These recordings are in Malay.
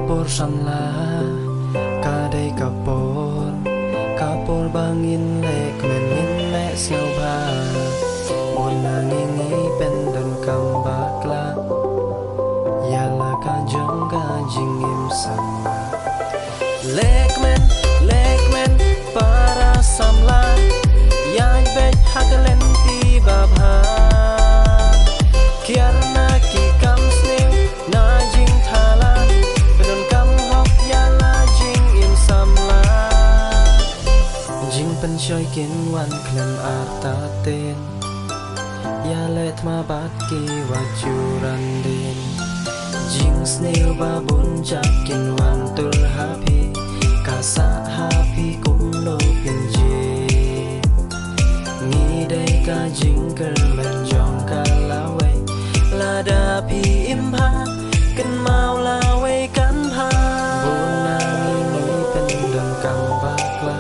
kapur sanla kadai kapur bangin lek menin le siau ba mona ngingi pendon kambakla yala ka jong ka jingim sama lekmen para samla yang bet hagalen ti babha kiarna ki kam snew na jing thala pendon kam hok yala jing im samla jing pen choi kin wan klem arta ten ya let ma bat ki wajuran den jing snew babun jakin wan tur happy kasa happy kulo pinje ngi dai ka jing ker men jong ka lawe lada pi imha kan mau lawe kan ha bona ngi pendon kang bakla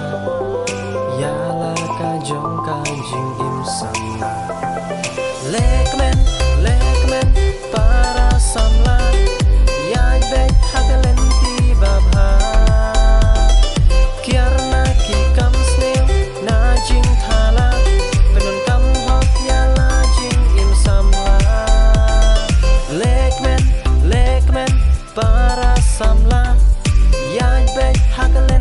ya la ka jong ka jing im samla lekmen para samla ya bet hagalen ti babha kiarna ki kam snew na jing thala penon kam hok ya la jing im samla lekmen para samla ya bet hagalen